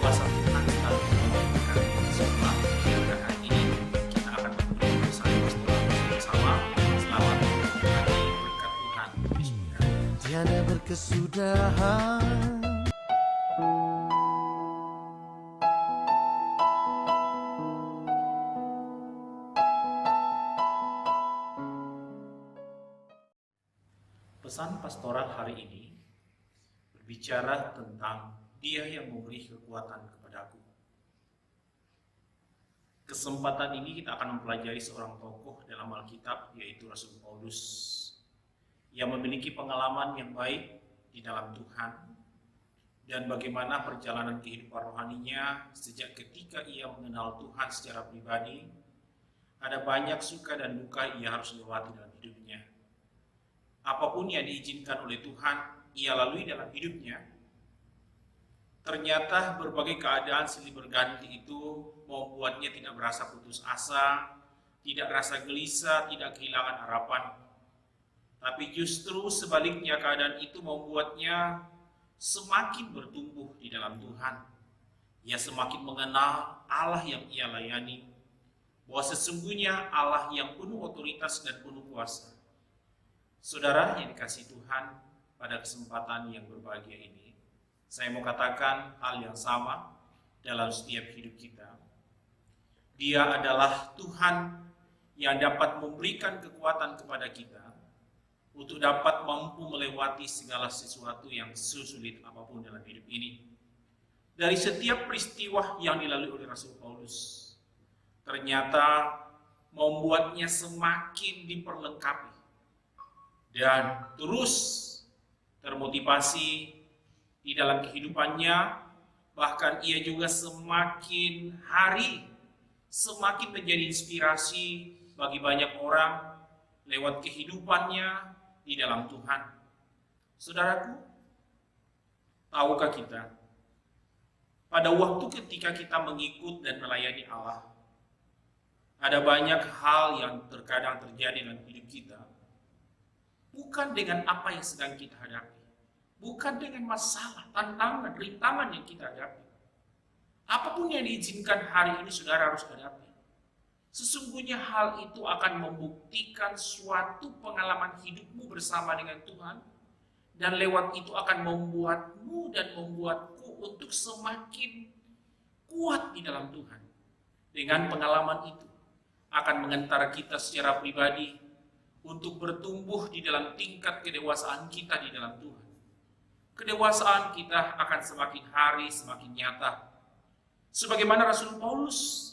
kuasa Tuhan selalu memberkati semua. Dan hari ini kita akan bertemu bersama bersama. Selamat menikmati berkat Tuhan. Bismillah. Tiada berkesudahan. Pesan pastoral hari ini berbicara tentang Dia yang memberi kekuatan kepadaku. Kesempatan ini kita akan mempelajari seorang tokoh dalam Alkitab, yaitu Rasul Paulus, yang memiliki pengalaman yang baik di dalam Tuhan dan bagaimana perjalanan kehidupan rohaninya sejak ketika ia mengenal Tuhan secara pribadi. Ada banyak suka dan duka ia harus lewati dalam hidupnya. Apapun yang diizinkan oleh Tuhan, ia lalui dalam hidupnya. Ternyata berbagai keadaan silih berganti itu membuatnya tidak merasa putus asa, tidak rasa gelisah, tidak kehilangan harapan. Tapi justru sebaliknya keadaan itu membuatnya semakin bertumbuh di dalam Tuhan. Ia semakin mengenal Allah yang ia layani, bahwa sesungguhnya Allah yang penuh otoritas dan penuh kuasa. Saudara yang dikasihi Tuhan, pada kesempatan yang berbahagia ini, saya mau katakan hal yang sama dalam setiap hidup kita. Dia adalah Tuhan yang dapat memberikan kekuatan kepada kita untuk dapat mampu melewati segala sesuatu yang sesulit apapun dalam hidup ini. Dari setiap peristiwa yang dilalui oleh Rasul Paulus, ternyata membuatnya semakin diperlengkapi dan terus termotivasi di dalam kehidupannya. Bahkan ia juga semakin hari semakin menjadi inspirasi bagi banyak orang lewat kehidupannya di dalam Tuhan. Saudaraku, tahukah kita pada waktu ketika kita mengikut dan melayani Allah, ada banyak hal yang terkadang terjadi dalam hidup kita bukan dengan apa yang sedang kita hadapi, bukan dengan masalah, tantangan, rintangan yang kita hadapi. Apapun yang diizinkan hari ini saudara harus hadapi. Sesungguhnya hal itu akan membuktikan suatu pengalaman hidupmu bersama dengan Tuhan, dan lewat itu akan membuatmu dan membuatku untuk semakin kuat di dalam Tuhan. Dengan pengalaman itu akan mengantar kita secara pribadi untuk bertumbuh di dalam tingkat kedewasaan kita di dalam Tuhan. Kedewasaan kita akan semakin hari semakin nyata. Sebagaimana Rasul Paulus,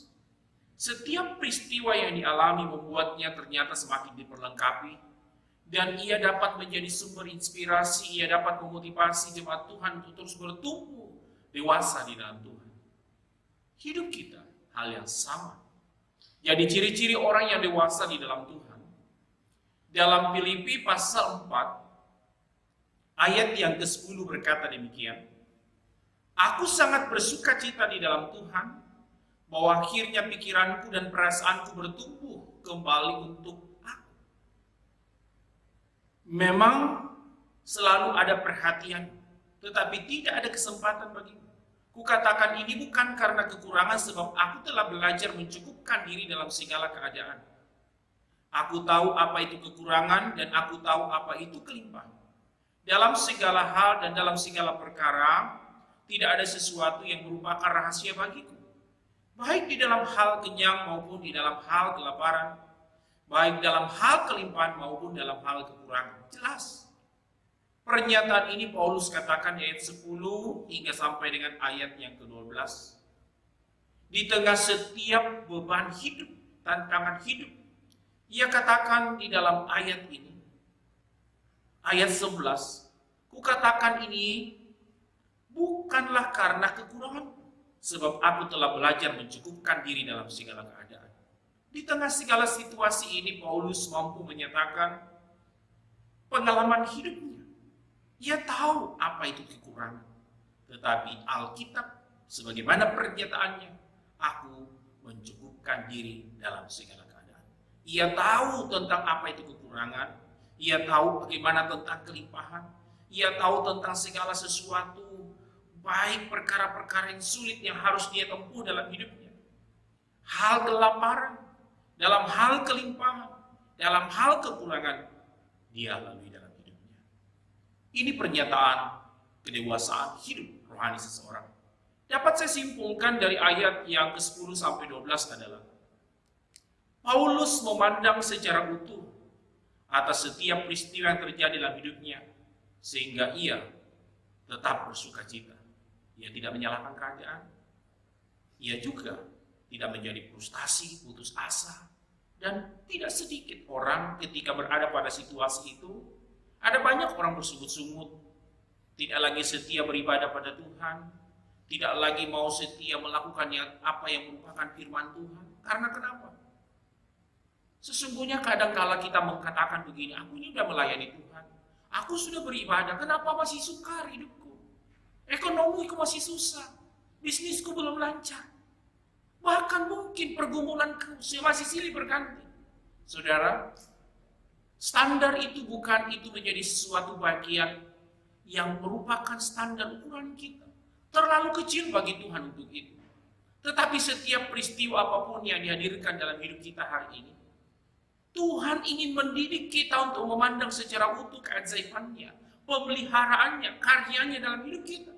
setiap peristiwa yang dialami membuatnya ternyata semakin diperlengkapi, dan ia dapat menjadi sumber inspirasi, ia dapat memotivasi jemaat Tuhan untuk terus bertumbuh dewasa di dalam Tuhan. Hidup kita hal yang sama. Jadi ciri-ciri orang yang dewasa di dalam Tuhan. Dalam Filipi pasal 4, ayat yang ke-10 berkata demikian, "Aku sangat bersuka cita di dalam Tuhan, bahwa akhirnya pikiranku dan perasaanku bertumbuh kembali untuk aku." Memang selalu ada perhatian, tetapi tidak ada kesempatan bagimu. Kukatakan ini bukan karena kekurangan, sebab aku telah belajar mencukupkan diri dalam segala keadaan. Aku tahu apa itu kekurangan dan aku tahu apa itu kelimpahan. Dalam segala hal dan dalam segala perkara, tidak ada sesuatu yang merupakan rahasia bagiku. Baik di dalam hal kenyang maupun di dalam hal kelaparan, baik dalam hal kelimpahan maupun dalam hal kekurangan. Jelas. Pernyataan ini Paulus katakan di ayat 10 hingga sampai dengan ayat yang ke-12. Di tengah setiap beban hidup, tantangan hidup, ia katakan di dalam ayat ini, ayat 11, "Kukatakan ini bukanlah karena kekuranganku, sebab aku telah belajar mencukupkan diri dalam segala keadaan." Di tengah segala situasi ini, Paulus mampu menyatakan pengalaman hidupnya. Ia tahu apa itu kekurangan. Tetapi Alkitab, sebagaimana pernyataannya, "Aku mencukupkan diri dalam segala keadaan." Ia tahu tentang apa itu kekurangan, ia tahu bagaimana tentang kelimpahan, ia tahu tentang segala sesuatu baik perkara-perkara yang sulit yang harus dia tempuh dalam hidupnya, hal kelaparan, dalam hal kelimpahan, dalam hal kekurangan, dia lalui dalam hidupnya. Ini pernyataan kedewasaan hidup rohani seseorang. Dapat saya simpulkan dari ayat yang ke-10 sampai 12 adalah Paulus memandang secara utuh atas setiap peristiwa yang terjadi dalam hidupnya, sehingga ia tetap bersuka cita. Ia tidak menyalahkan keadaan. Ia juga tidak menjadi frustasi, putus asa. Dan tidak sedikit orang ketika berada pada situasi itu, ada banyak orang bersungut-sungut, tidak lagi setia beribadah pada Tuhan, tidak lagi mau setia melakukan apa yang merupakan firman Tuhan. Karena kenapa? Sesungguhnya kadang-kala kita mengatakan begini, aku ini sudah melayani Tuhan, aku sudah beribadah, kenapa masih sukar hidupku? Ekonomiku masih susah, bisnisku belum lancar, bahkan mungkin pergumulanku masih silih berganti. Saudara, standar itu bukan itu menjadi sesuatu bagian yang merupakan standar ukuran kita. Terlalu kecil bagi Tuhan untuk itu. Tetapi setiap peristiwa apapun yang dihadirkan dalam hidup kita hari ini, Tuhan ingin mendidik kita untuk memandang secara utuh keajaibannya, pemeliharaannya, karyanya dalam hidup kita.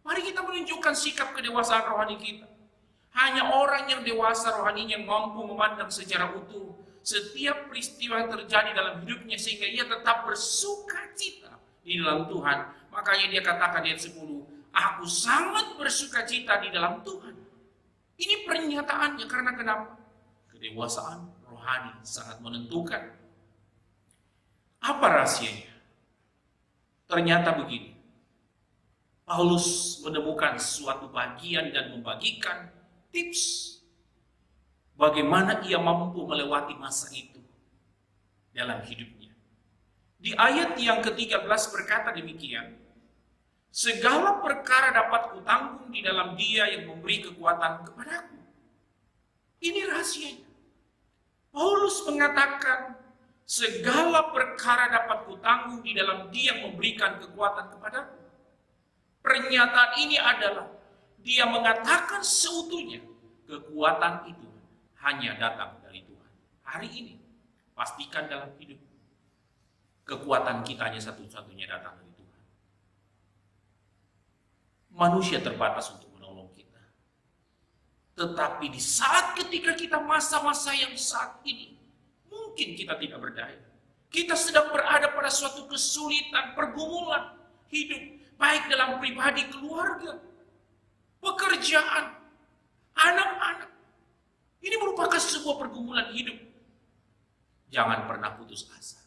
Mari kita menunjukkan sikap kedewasaan rohani kita. Hanya orang yang dewasa rohaninya mampu memandang secara utuh setiap peristiwa yang terjadi dalam hidupnya, sehingga ia tetap bersuka cita di dalam Tuhan. Makanya dia katakan di ayat 10, aku sangat bersuka cita di dalam Tuhan. Ini pernyataannya, karena kenapa? Kedewasaan rohani sangat menentukan. Apa rahasianya? Ternyata begini. Paulus menemukan suatu bagian dan membagikan tips bagaimana ia mampu melewati masa itu dalam hidupnya. Di ayat yang ke-13 berkata demikian, segala perkara dapat kutanggung di dalam Dia yang memberi kekuatan kepadaku. Ini rahasianya. Paulus mengatakan, segala perkara dapat kutanggung di dalam Dia yang memberikan kekuatan kepadaku. Pernyataan ini adalah dia mengatakan seutuhnya kekuatan itu hanya datang dari Tuhan. Hari ini, pastikan dalam hidup, kekuatan kita hanya satu-satunya datang dari Tuhan. Manusia terbatas untuk menolong kita. Tetapi di saat ketika kita masa-masa yang saat ini, mungkin kita tidak berdaya. Kita sedang berada pada suatu kesulitan, pergumulan hidup, baik dalam pribadi, keluarga, pekerjaan, anak-anak. Ini merupakan sebuah pergumulan hidup. Jangan pernah putus asa.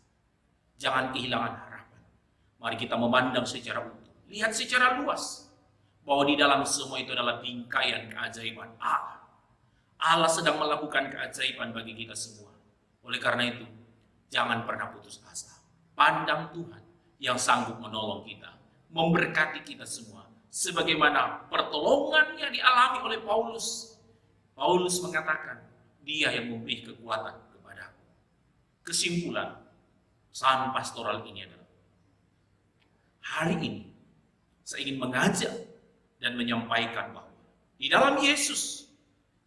Jangan kehilangan harapan. Mari kita memandang secara utuh. Lihat secara luas. Bahwa di dalam semua itu adalah bingkaian keajaiban Allah. Allah sedang melakukan keajaiban bagi kita semua. Oleh karena itu, jangan pernah putus asa. Pandang Tuhan yang sanggup menolong kita, memberkati kita semua. Sebagaimana pertolongannya dialami oleh Paulus. Paulus mengatakan, dia yang memberi kekuatan kepadaku. Kesimpulan, pesan pastoral ini adalah, hari ini, saya ingin mengajak dan menyampaikan bahwa di dalam Yesus,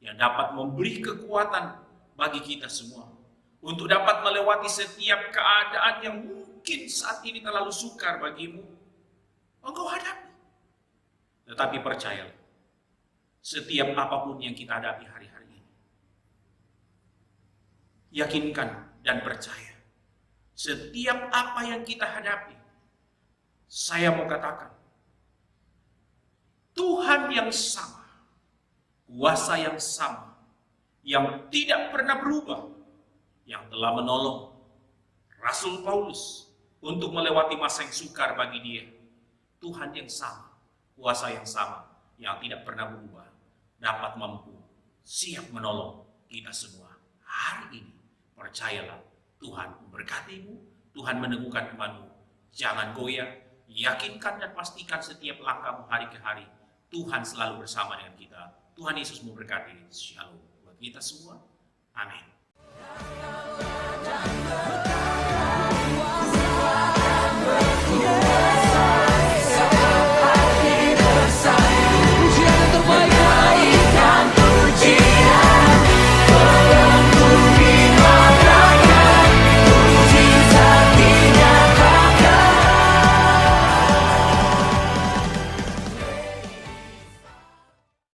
yang dapat memberi kekuatan bagi kita semua, untuk dapat melewati setiap keadaan yang mungkin saat ini terlalu sukar bagimu, engkau hadapi. Tetapi percayalah, setiap apapun yang kita hadapi hari-hari ini, yakinkan dan percaya, setiap apa yang kita hadapi, saya mau katakan, Tuhan yang sama, kuasa yang sama, yang tidak pernah berubah, yang telah menolong Rasul Paulus untuk melewati masa yang sukar bagi dia. Tuhan yang sama, kuasa yang sama, yang tidak pernah berubah, dapat mampu, siap menolong kita semua. Hari ini, percayalah, Tuhan memberkatimu, Tuhan meneguhkan imanmu. Jangan goyah, yakinkan dan pastikan setiap langkahmu hari ke hari, Tuhan selalu bersama dengan kita. Tuhan Yesus memberkati. Shalom buat kita semua. Amin.